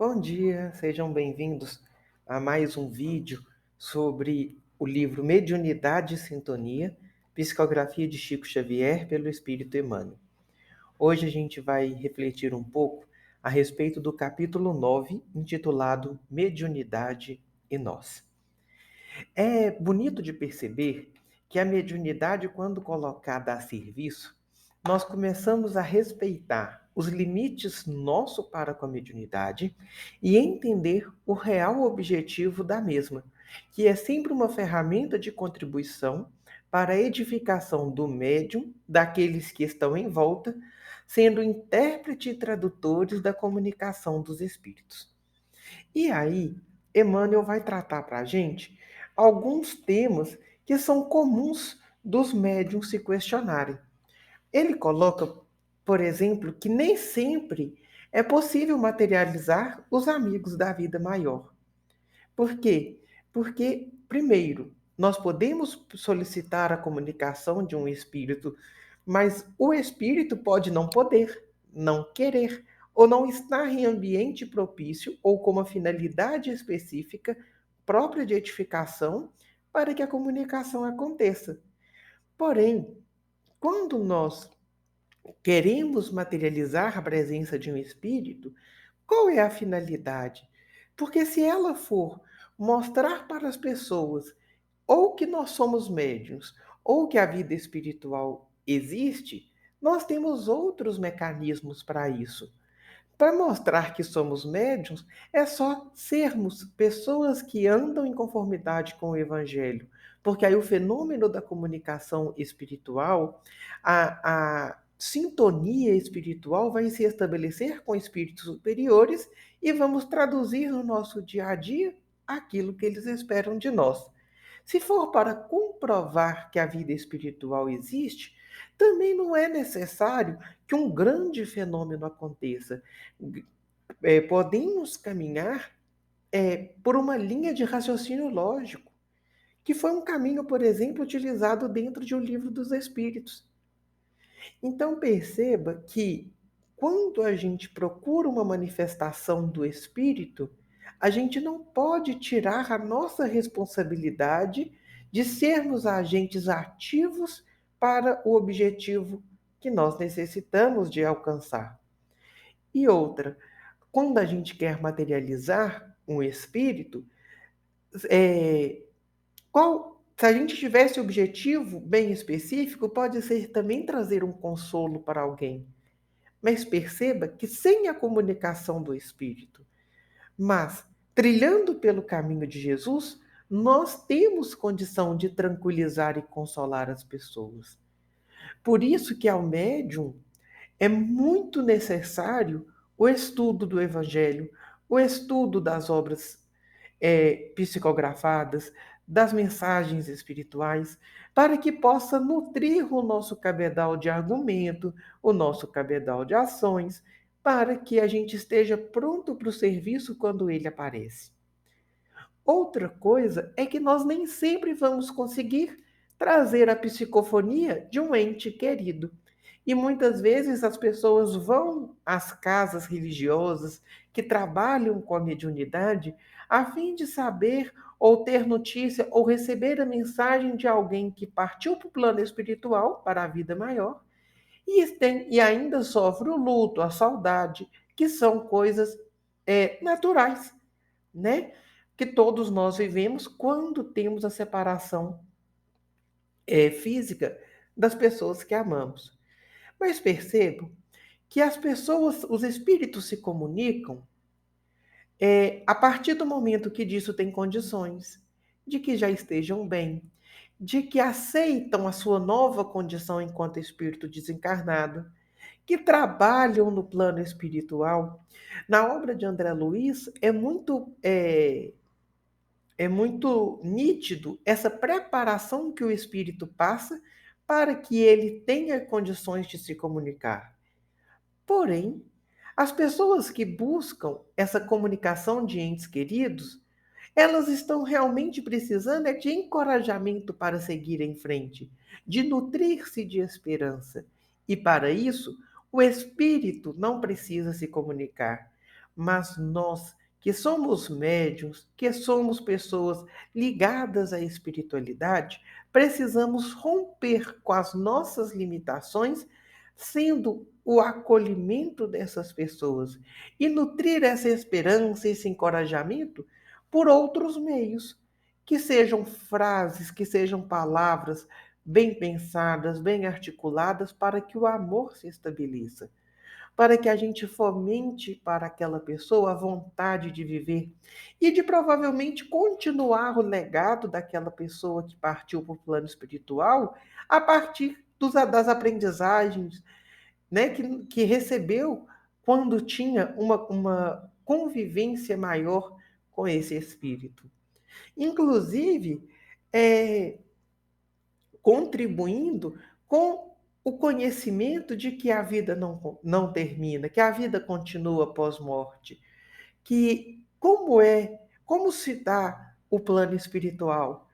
Bom dia, sejam bem-vindos a mais um vídeo sobre o livro Mediunidade e Sintonia, Psicografia de Chico Xavier pelo Espírito Emmanuel. Hoje a gente vai refletir um pouco a respeito do capítulo 9, intitulado Mediunidade e Nós. É bonito de perceber que a mediunidade, quando colocada a serviço, nós começamos a respeitar os limites nosso para com a mediunidade e entender o real objetivo da mesma, que é sempre uma ferramenta de contribuição para a edificação do médium, daqueles que estão em volta, sendo intérprete e tradutores da comunicação dos espíritos. E aí, Emmanuel vai tratar para a gente alguns temas que são comuns dos médiums se questionarem. Ele coloca, por exemplo, que nem sempre é possível materializar os amigos da vida maior. Por quê? Porque, primeiro, nós podemos solicitar a comunicação de um espírito, mas o espírito pode não poder, não querer, ou não estar em ambiente propício ou com uma finalidade específica própria de edificação para que a comunicação aconteça. Porém, quando nós queremos materializar a presença de um espírito, qual é a finalidade? Porque se ela for mostrar para as pessoas ou que nós somos médiuns, ou que a vida espiritual existe, nós temos outros mecanismos para isso. Para mostrar que somos médiuns, é só sermos pessoas que andam em conformidade com o Evangelho. Porque aí o fenômeno da comunicação espiritual, a sintonia espiritual vai se estabelecer com espíritos superiores e vamos traduzir no nosso dia a dia aquilo que eles esperam de nós. Se for para comprovar que a vida espiritual existe, também não é necessário que um grande fenômeno aconteça. Podemos caminhar por uma linha de raciocínio lógico, que foi um caminho, por exemplo, utilizado dentro de O Livro dos Espíritos. Então perceba que quando a gente procura uma manifestação do espírito, a gente não pode tirar a nossa responsabilidade de sermos agentes ativos para o objetivo que nós necessitamos de alcançar. E outra, quando a gente quer materializar um espírito, é, se a gente tivesse objetivo bem específico, pode ser também trazer um consolo para alguém. Mas perceba que sem a comunicação do Espírito, mas trilhando pelo caminho de Jesus, nós temos condição de tranquilizar e consolar as pessoas. Por isso que ao médium é muito necessário o estudo do Evangelho, o estudo das obras psicografadas, das mensagens espirituais, para que possa nutrir o nosso cabedal de argumento, o nosso cabedal de ações, para que a gente esteja pronto para o serviço quando ele aparece. Outra coisa é que nós nem sempre vamos conseguir trazer a psicofonia de um ente querido. E muitas vezes as pessoas vão às casas religiosas que trabalham com a mediunidade a fim de saber ou ter notícia ou receber a mensagem de alguém que partiu para o plano espiritual, para a vida maior, e ainda sofre o luto, a saudade, que são coisas naturais, né? Que todos nós vivemos quando temos a separação física das pessoas que amamos. Mas percebo que as pessoas, os espíritos se comunicam a partir do momento que disso tem condições, de que já estejam bem, de que aceitam a sua nova condição enquanto espírito desencarnado, que trabalham no plano espiritual. Na obra de André Luiz é muito nítido essa preparação que o espírito passa para que ele tenha condições de se comunicar. Porém, as pessoas que buscam essa comunicação de entes queridos, elas estão realmente precisando de encorajamento para seguir em frente, de nutrir-se de esperança. E para isso, o espírito não precisa se comunicar. Mas nós, que somos médiuns, que somos pessoas ligadas à espiritualidade, precisamos romper com as nossas limitações, sendo o acolhimento dessas pessoas e nutrir essa esperança, esse encorajamento por outros meios, que sejam frases, que sejam palavras bem pensadas, bem articuladas, para que o amor se estabeleça, para que a gente fomente para aquela pessoa a vontade de viver e de provavelmente continuar o legado daquela pessoa que partiu para o plano espiritual a partir das aprendizagens, né, que recebeu quando tinha uma convivência maior com esse espírito. Inclusive, é, contribuindo com o conhecimento de que a vida não termina, que a vida continua pós-morte, que como se dá o plano espiritual.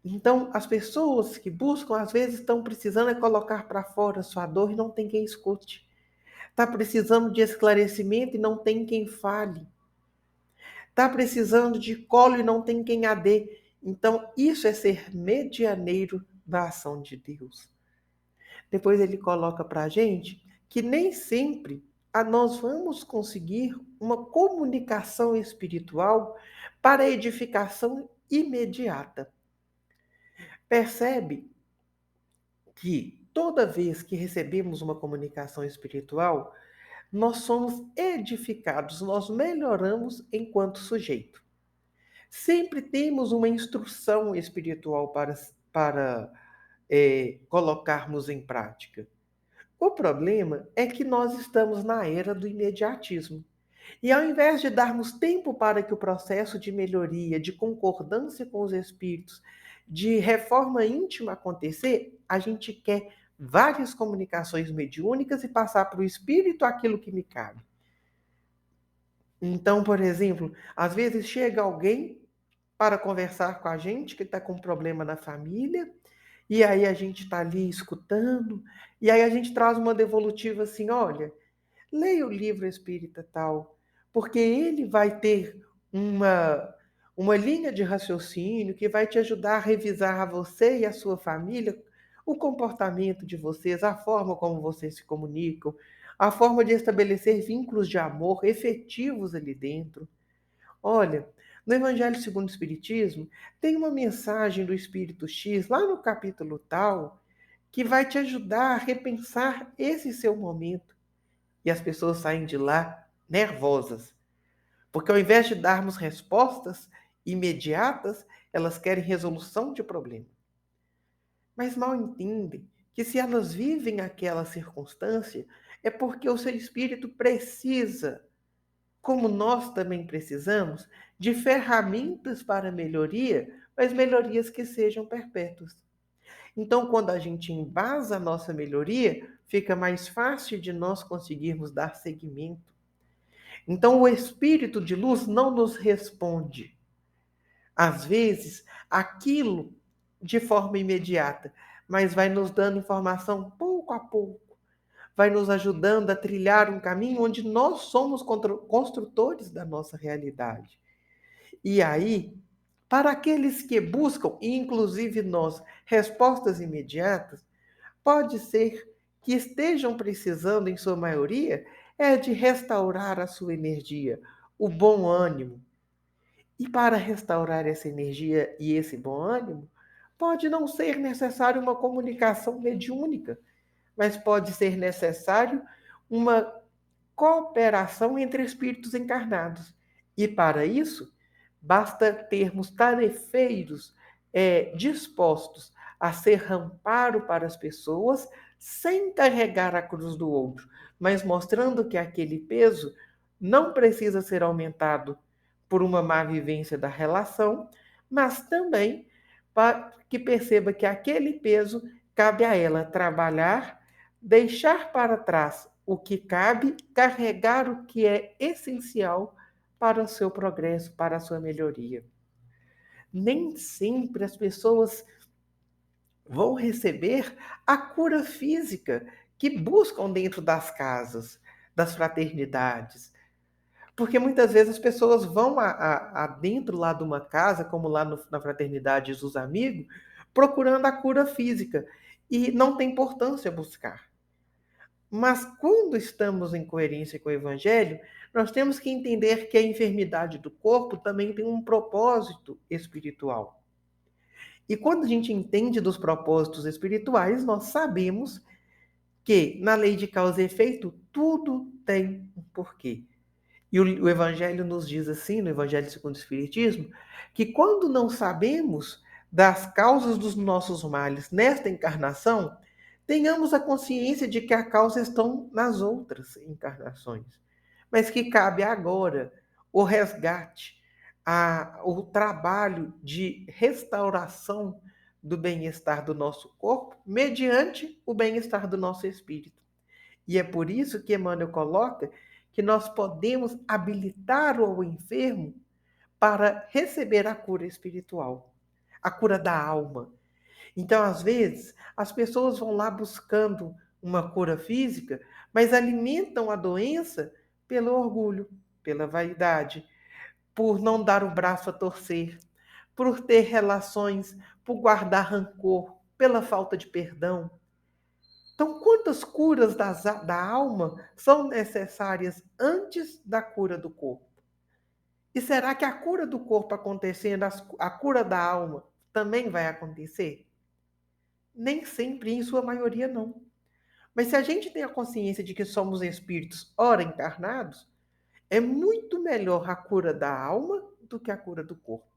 Então, as pessoas que buscam, às vezes, estão precisando é colocar para fora sua dor e não tem quem escute. Está precisando de esclarecimento e não tem quem fale. Está precisando de colo e não tem quem a dê. Então, isso é ser medianeiro da ação de Deus. Depois ele coloca para a gente que nem sempre nós vamos conseguir uma comunicação espiritual para edificação imediata. Percebe que toda vez que recebemos uma comunicação espiritual, nós somos edificados, nós melhoramos enquanto sujeito. Sempre temos uma instrução espiritual para colocarmos em prática. O problema é que nós estamos na era do imediatismo. E ao invés de darmos tempo para que o processo de melhoria, de concordância com os espíritos, de reforma íntima acontecer, a gente quer várias comunicações mediúnicas e passar para o espírito aquilo que me cabe. Então, por exemplo, às vezes chega alguém para conversar com a gente que está com um problema na família, e aí a gente está ali escutando, e aí a gente traz uma devolutiva assim: olha, leia o livro espírita tal, porque ele vai ter uma linha de raciocínio que vai te ajudar a revisar a você e a sua família, o comportamento de vocês, a forma como vocês se comunicam, a forma de estabelecer vínculos de amor efetivos ali dentro. Olha, no Evangelho segundo o Espiritismo, tem uma mensagem do Espírito X, lá no capítulo tal, que vai te ajudar a repensar esse seu momento. E as pessoas saem de lá nervosas, porque ao invés de darmos respostas imediatas, elas querem resolução de problema. Mas mal entendem que se elas vivem aquela circunstância, é porque o seu espírito precisa, como nós também precisamos, de ferramentas para melhoria, mas melhorias que sejam perpétuas. Então, quando a gente embasa a nossa melhoria, fica mais fácil de nós conseguirmos dar seguimento. Então, o espírito de luz não nos responde, às vezes, aquilo de forma imediata, mas vai nos dando informação pouco a pouco, vai nos ajudando a trilhar um caminho onde nós somos construtores da nossa realidade. E aí, para aqueles que buscam, inclusive nós, respostas imediatas, pode ser que estejam precisando, em sua maioria, de restaurar a sua energia, o bom ânimo. E para restaurar essa energia e esse bom ânimo, pode não ser necessário uma comunicação mediúnica, mas pode ser necessário uma cooperação entre espíritos encarnados. E para isso, basta termos tarefeiros dispostos a ser amparo para as pessoas, sem carregar a cruz do outro, mas mostrando que aquele peso não precisa ser aumentado por uma má vivência da relação, mas também para que perceba que aquele peso cabe a ela trabalhar, deixar para trás o que cabe, carregar o que é essencial para o seu progresso, para a sua melhoria. Nem sempre as pessoas vão receber a cura física que buscam dentro das casas, das fraternidades. Porque muitas vezes as pessoas vão dentro lá de uma casa, como lá na Fraternidade Jesus Amigo, procurando a cura física. E não tem importância buscar. Mas quando estamos em coerência com o Evangelho, nós temos que entender que a enfermidade do corpo também tem um propósito espiritual. E quando a gente entende dos propósitos espirituais, nós sabemos que na lei de causa e efeito, tudo tem um porquê. E o Evangelho nos diz assim, no Evangelho segundo o Espiritismo, que quando não sabemos das causas dos nossos males nesta encarnação, tenhamos a consciência de que a causa estão nas outras encarnações, mas que cabe agora o resgate, o trabalho de restauração do bem-estar do nosso corpo mediante o bem-estar do nosso espírito. E é por isso que Emmanuel coloca que nós podemos habilitar o enfermo para receber a cura espiritual, a cura da alma. Então, às vezes, as pessoas vão lá buscando uma cura física, mas alimentam a doença pelo orgulho, pela vaidade, por não dar o braço a torcer, por ter relações, por guardar rancor, pela falta de perdão. Então, quantas curas da alma são necessárias antes da cura do corpo? E será que a cura do corpo acontecendo, a cura da alma também vai acontecer? Nem sempre, em sua maioria, não. Mas se a gente tem a consciência de que somos espíritos ora encarnados, é muito melhor a cura da alma do que a cura do corpo.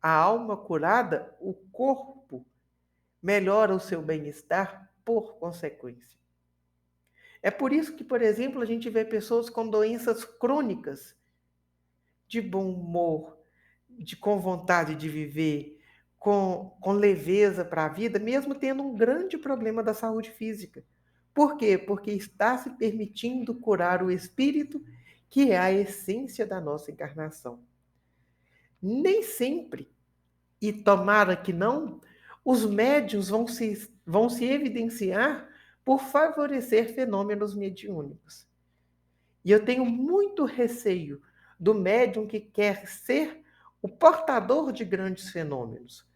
A alma curada, o corpo melhora o seu bem-estar por consequência. É por isso que, por exemplo, a gente vê pessoas com doenças crônicas, de bom humor, com vontade de viver, com leveza para a vida, mesmo tendo um grande problema da saúde física. Por quê? Porque está se permitindo curar o espírito, que é a essência da nossa encarnação. Nem sempre, e tomara que não, os médiuns vão se evidenciar por favorecer fenômenos mediúnicos. E eu tenho muito receio do médium que quer ser o portador de grandes fenômenos.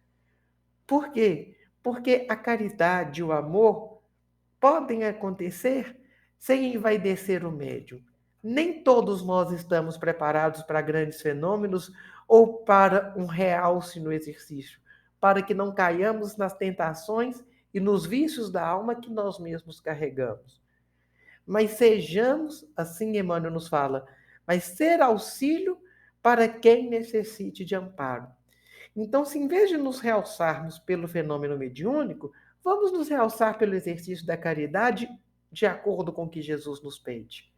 Por quê? Porque a caridade e o amor podem acontecer sem envaidecer o médium. Nem todos nós estamos preparados para grandes fenômenos ou para um realce no exercício, para que não caiamos nas tentações e nos vícios da alma que nós mesmos carregamos. Mas sejamos, assim Emmanuel nos fala, mas ser auxílio para quem necessite de amparo. Então, se em vez de nos realçarmos pelo fenômeno mediúnico, vamos nos realçar pelo exercício da caridade de acordo com o que Jesus nos pede.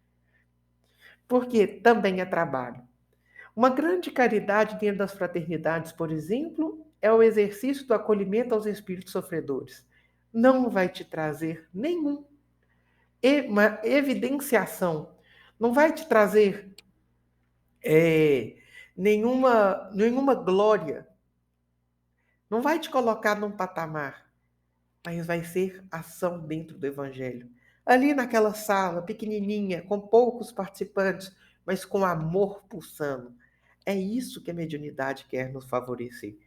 Porque também é trabalho. Uma grande caridade dentro das fraternidades, por exemplo, é o exercício do acolhimento aos espíritos sofredores. Não vai te trazer uma evidenciação, não vai te trazer nenhuma glória, não vai te colocar num patamar, mas vai ser ação dentro do Evangelho. Ali naquela sala pequenininha, com poucos participantes, mas com amor pulsando. É isso que a mediunidade quer nos favorecer.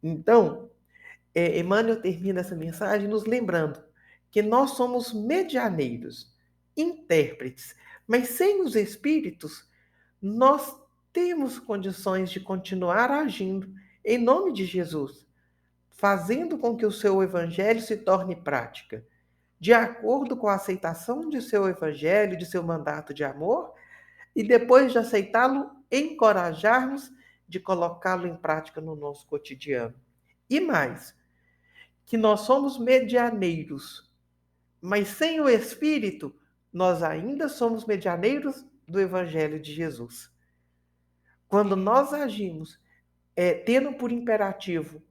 Então, Emmanuel termina essa mensagem nos lembrando que nós somos medianeiros, intérpretes, mas sem os espíritos, nós temos condições de continuar agindo em nome de Jesus, fazendo com que o seu evangelho se torne prática, de acordo com a aceitação de seu evangelho, de seu mandato de amor, e depois de aceitá-lo, encorajarmos de colocá-lo em prática no nosso cotidiano. E mais, que nós somos medianeiros, mas sem o Espírito, nós ainda somos medianeiros do Evangelho de Jesus. Quando nós agimos tendo por imperativo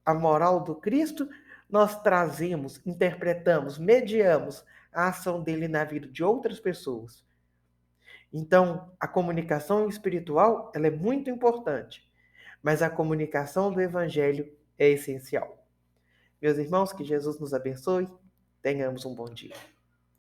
a moral do Cristo, nós trazemos, interpretamos, mediamos a ação dele na vida de outras pessoas. Então, a comunicação espiritual, ela é muito importante, mas a comunicação do Evangelho é essencial. Meus irmãos, que Jesus nos abençoe. Tenhamos um bom dia.